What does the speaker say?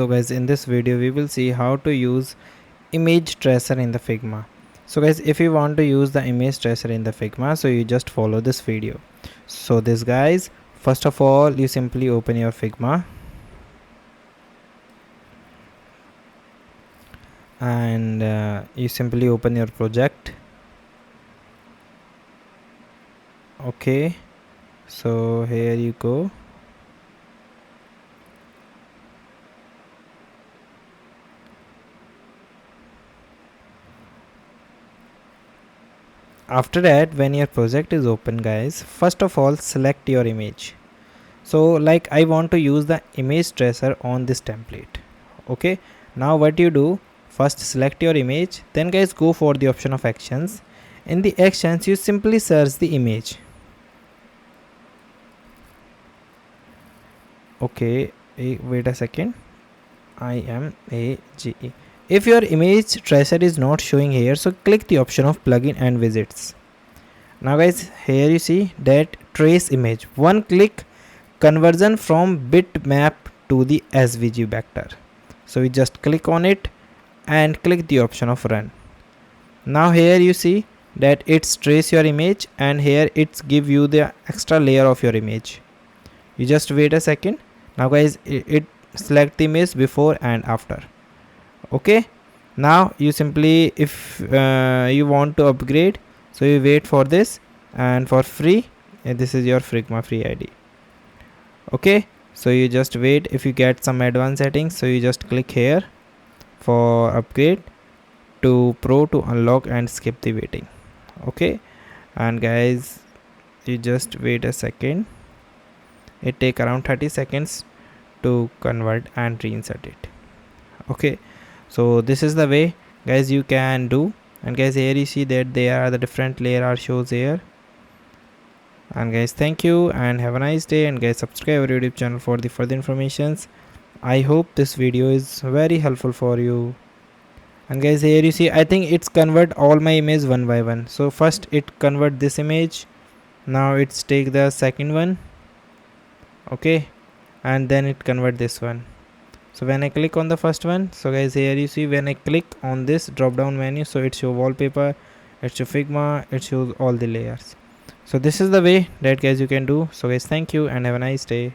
So guys, in this video we will see how to use image tracer in the Figma. So guys, if you want to use the image tracer in the Figma, so you just follow this video. So this guys, first of all you simply open your Figma and you simply open your project. Okay, so here you go. After that, when your project is open guys, first of all select your image. So like I want to use the image tracer on this template. Okay, now what you do, first select your image, then guys go for the option of actions. In the actions you simply search the image. Okay, wait a second, IMAGE. If your image tracer is not showing here, so click the option of plugin and widgets. Now guys, here you see that trace image, one click conversion from bitmap to the SVG vector. So you just click on it and click the option of run. Now here you see that it's trace your image and here it's give you the extra layer of your image. You just wait a second. Now guys, it select the image before and after. Okay, now you simply, if you want to upgrade, so you wait for this, and for free, this is your Figma free ID. Okay, so you just wait. If you get some advanced settings, so you just click here for upgrade to pro to unlock and skip the waiting. Okay, and guys, you just wait a second. It take around 30 seconds to convert and reinsert it. Okay, so this is the way guys you can do. And guys, here you see that there are the different layer are shows here. And guys, thank you and have a nice day, and guys subscribe our YouTube channel for the further informations. I hope this video is very helpful for you. And guys, here you see I think it's convert all my image one by one. So first it convert this image, now it's take the second one. Okay, and then it convert this one. So when I click on the first one, so guys here you see when I click on this drop down menu, so it show wallpaper, it show Figma, it shows all the layers. So this is the way that guys you can do. So guys, thank you and have a nice day.